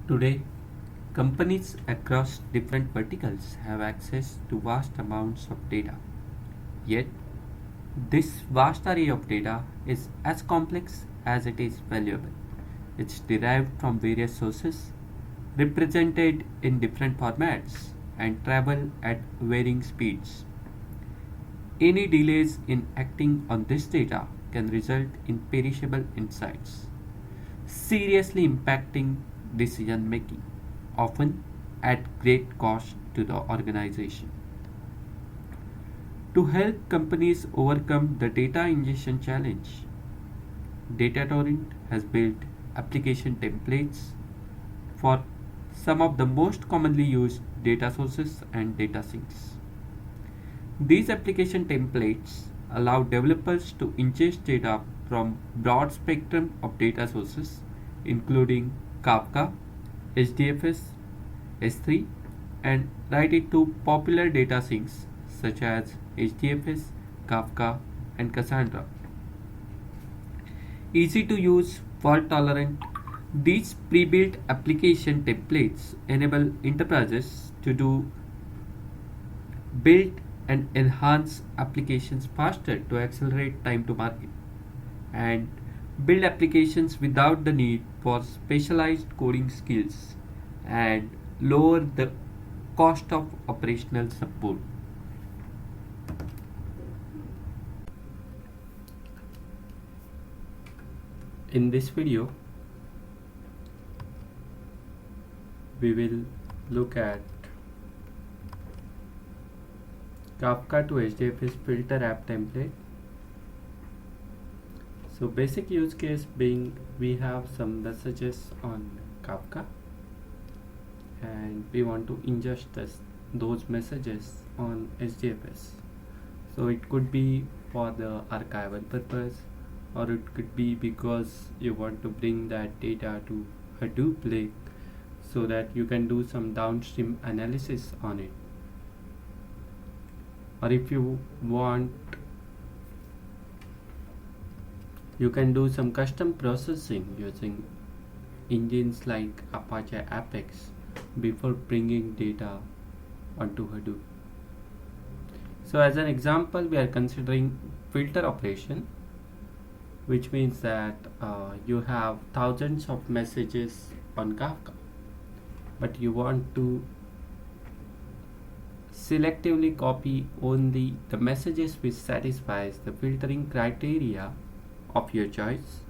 Today, companies across different verticals have access to vast amounts of data. Yet, this vast array of data is as complex as it is valuable. It's derived from various sources, represented in different formats, and travel at varying speeds. Any delays in acting on this data can result in perishable insights, seriously impacting decision making, often at great cost to the organization. To help companies overcome the data ingestion challenge, DataTorrent has built application templates for some of the most commonly used data sources and data sinks. These application templates allow developers to ingest data from broad spectrum of data sources including Kafka, HDFS, S3 and write it to popular data sinks such as HDFS, Kafka and Cassandra. Easy to use, fault tolerant, these pre-built application templates enable enterprises to build and enhance applications faster to accelerate time to market and build applications without the need for specialized coding skills and lower the cost of operational support. In this video, we will look at Kafka to HDFS filter app template. So basic use case being we have some messages on Kafka and we want to ingest those messages on HDFS. So it could be for the archival purpose or it could be because you want to bring that data to Hadoop Lake so that you can do some downstream analysis on it. Or if you want, you can do some custom processing using engines like Apache Apex before bringing data onto Hadoop. So as an example, we are considering filter operation, which means that you have thousands of messages on Kafka, but you want to selectively copy only the messages which satisfies the filtering criteria of your choice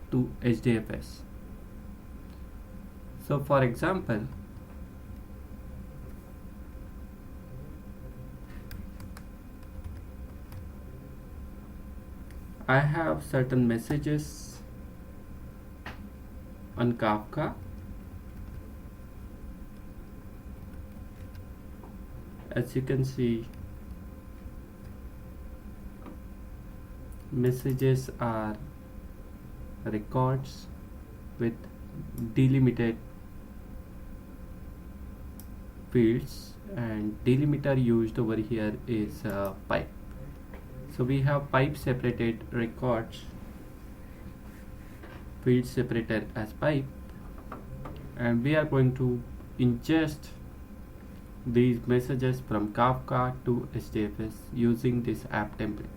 to HDFS. So for example, I have certain messages on Kafka. As you can see, messages are records with delimited fields and delimiter used over here is pipe. So we have pipe separated records, field separated as pipe, and we are going to ingest these messages from Kafka to HDFS using this app template.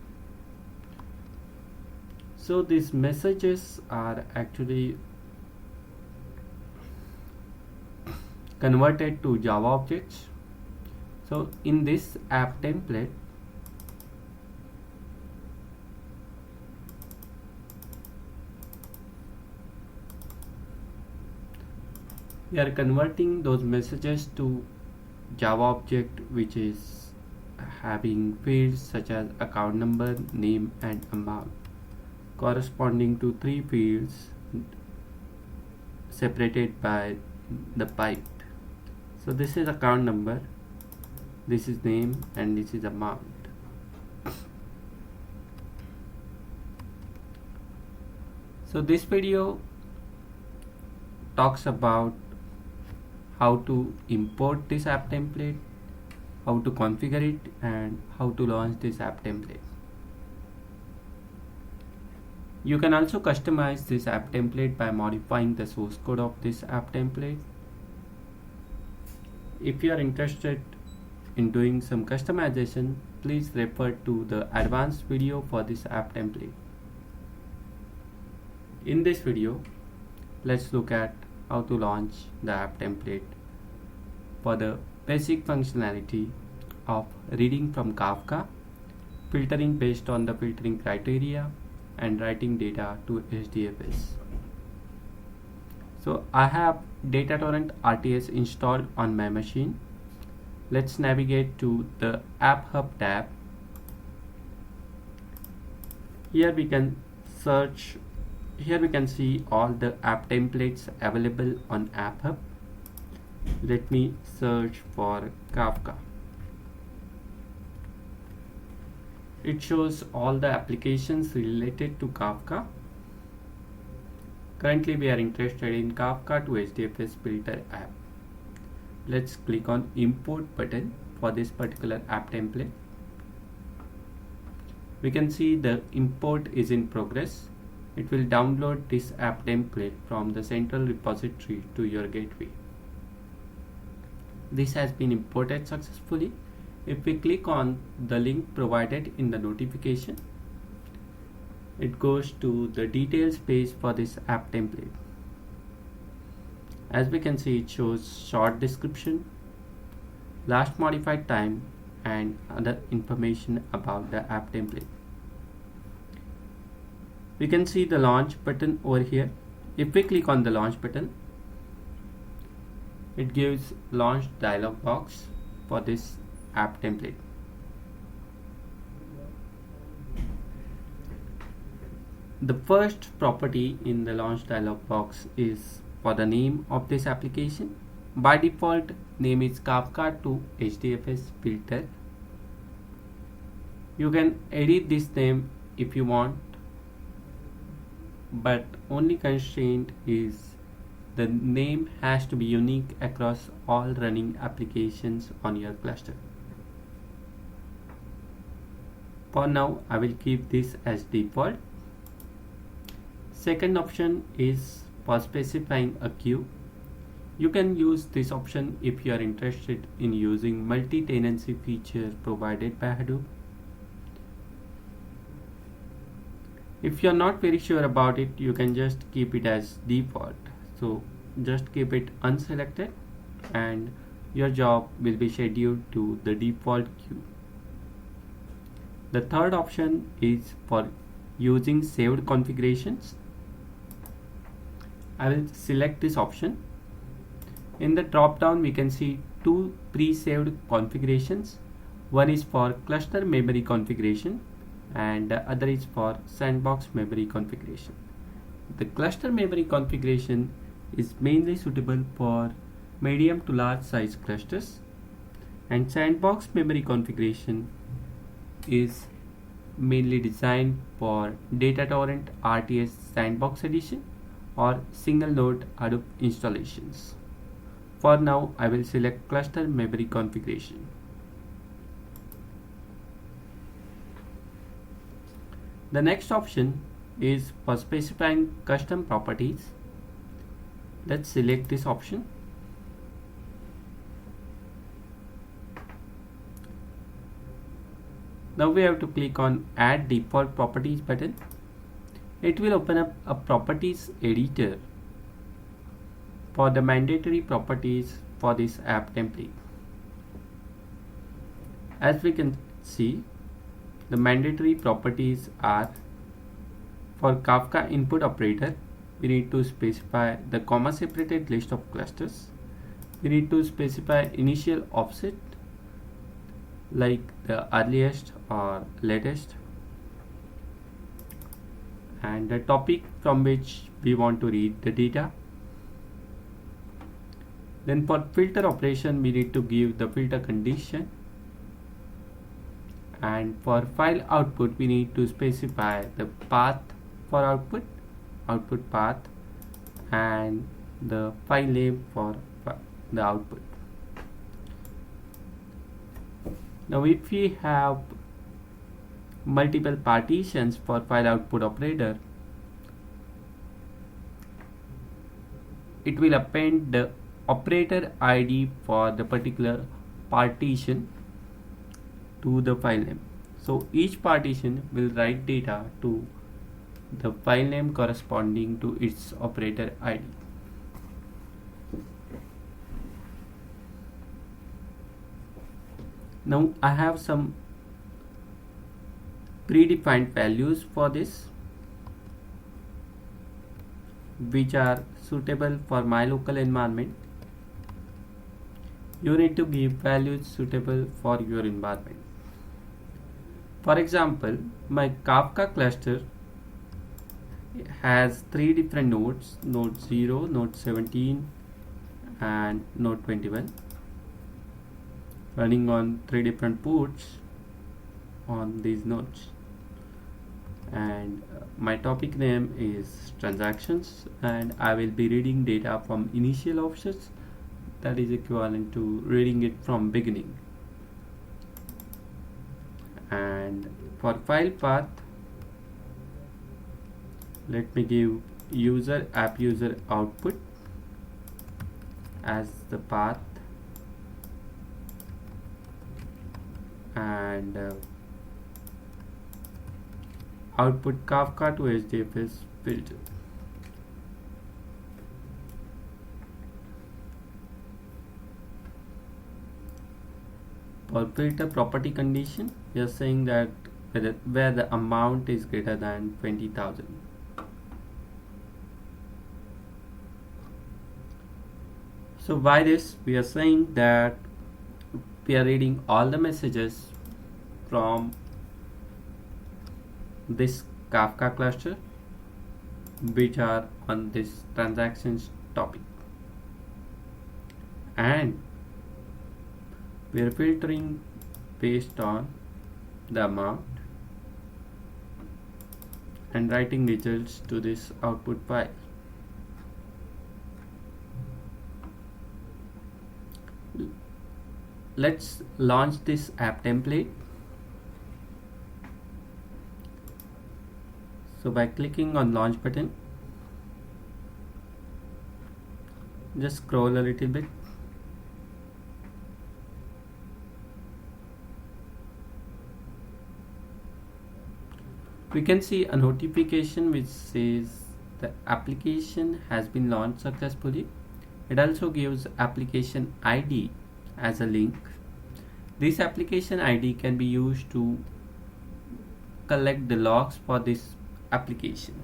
So these messages are actually converted to Java objects. So in this app template, we are converting those messages to Java object which is having fields such as account number, name and amount corresponding to three fields separated by the pipe. So this is account number, this is name and this is amount. So this video talks about how to import this app template, how to configure it and how to launch this app template. You can also customize this app template by modifying the source code of this app template If you are interested in doing some customization, please refer to the advanced video for this app template. In this video, let's look at how to launch the app template for the basic functionality of reading from Kafka, filtering based on the filtering criteria, and writing data to HDFS. So I have DataTorrent RTS installed on my machine. Let's navigate to the App Hub tab. Here we can search. Here we can see all the app templates available on App Hub. Let me search for Kafka. It shows all the applications related to Kafka. Currently we are interested in Kafka to HDFS filter app. Let's click on import button for this particular app template. We can see the import is in progress. It will download this app template from the central repository to your gateway. This has been imported successfully. If we click on the link provided in the notification, it goes to the details page for this app template. As we can see, it shows short description, last modified time, and other information about the app template. We can see the launch button over here. If we click on the launch button, it gives launch dialog box for this app template. The first property in the launch dialog box is for the name of this application. By default, name is Kafka to HDFS filter. You can edit this name if you want, but only constraint is the name has to be unique across all running applications on your cluster. For now, I will keep this as default. Second option is for specifying a queue. You can use this option if you are interested in using multi-tenancy feature provided by Hadoop. If you are not very sure about it, you can just keep it as default. So just keep it unselected and your job will be scheduled to the default queue. The third option is for using saved configurations. I will select this option. In the drop down, we can see two pre-saved configurations. One is for cluster memory configuration and the other is for sandbox memory configuration. The cluster memory configuration is mainly suitable for medium to large size clusters, and sandbox memory configuration is mainly designed for DataTorrent RTS Sandbox Edition or single node Hadoop installations. For now, I will select cluster memory configuration. The next option is for specifying custom properties. Let's select this option. Now we have to click on Add Default Properties button. It will open up a properties editor for the mandatory properties for this app template. As we can see, the mandatory properties are for Kafka input operator. We need to specify the comma separated list of clusters. We need to specify initial offset like the earliest or latest, and the topic from which we want to read the data. Then for filter operation, we need to give the filter condition, and for file output we need to specify the path for output path, and the file name for the output. Now if we have multiple partitions for file output operator, it will append the operator ID for the particular partition to the file name. So each partition will write data to the file name corresponding to its operator ID. Now I have some predefined values for this, which are suitable for my local environment. You need to give values suitable for your environment. For example, my Kafka cluster has three different nodes: node 0, node 17 and node 21, running on three different ports on these nodes. And my topic name is transactions, and I will be reading data from initial offsets, that is equivalent to reading it from beginning. And for file path, let me give user app user output as the path, and output Kafka to HDFS filter. For filter property condition, we are saying that where the amount is greater than 20,000. So by this we are saying that we are reading all the messages from this Kafka cluster which are on this transactions topic, and we are filtering based on the amount and writing results to this output file. Let's launch this app template. So by clicking on launch button, just scroll a little bit. We can see a notification which says the application has been launched successfully. It also gives application ID as a link. This application ID can be used to collect the logs for this application.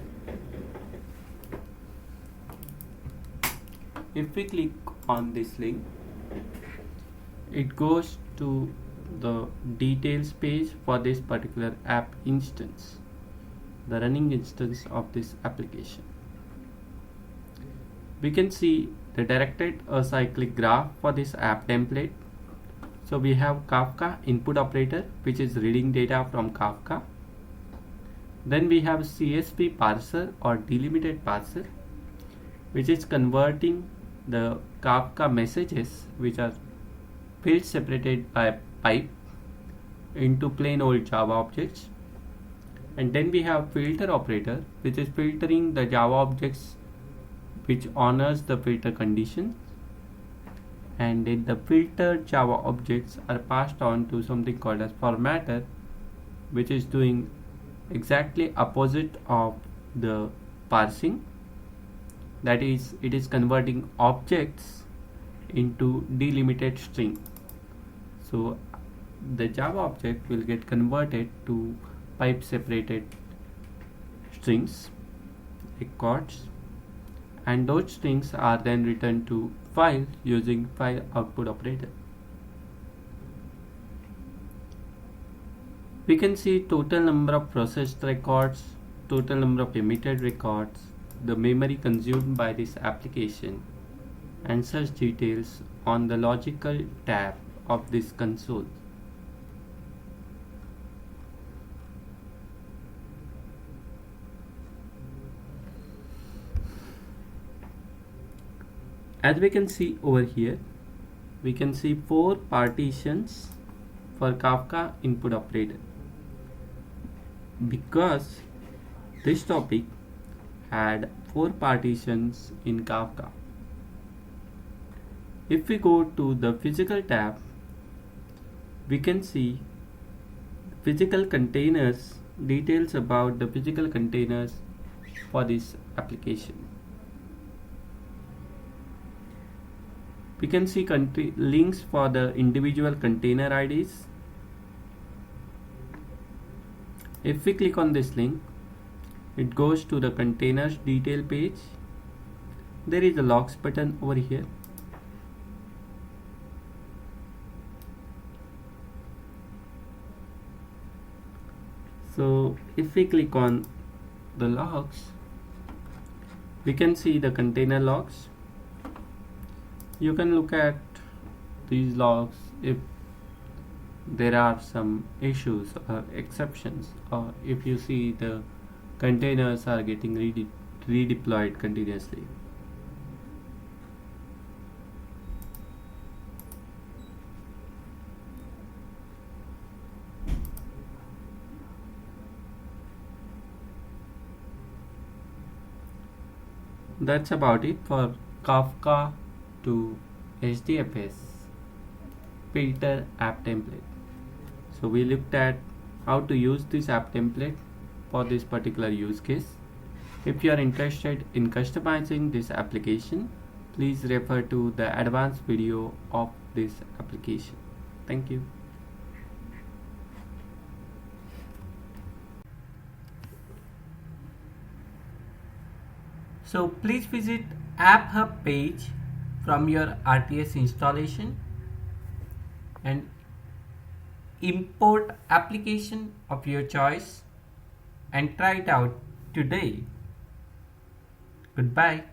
If we click on this link, it goes to the details page for this particular app instance, the running instance of this application. We can see the directed acyclic graph for this app template. So we have Kafka input operator, which is reading data from Kafka. Then we have CSV parser or delimited parser, which is converting the Kafka messages, which are field separated by pipe, into plain old Java objects. And then we have filter operator, which is filtering the Java objects which honors the filter condition, and then the filtered Java objects are passed on to something called as formatter, which is doing exactly opposite of the parsing. That is, it is converting objects into delimited string. So the Java object will get converted to pipe separated strings, records, and those strings are then returned to file using file output operator. We can see total number of processed records, total number of emitted records, the memory consumed by this application, and such details on the logical tab of this console. As we can see over here, we can see 4 partitions for Kafka input operator, because this topic had 4 partitions in Kafka. If we go to the physical tab, we can see physical containers, details about the physical containers for this application. We can see links for the individual container IDs. If we click on this link, it goes to the containers detail page. There is a logs button over here. So if we click on the logs, we can see the container logs. You can look at these logs if there are some issues or exceptions, or if you see the containers are getting redeployed continuously. That's about it for Kafka to HDFS filter app template. So we looked at how to use this app template for this particular use case. If you are interested in customizing this application, please refer to the advanced video of this application. Thank you. So please visit App Hub page from your RTS installation and import application of your choice and try it out today. Goodbye.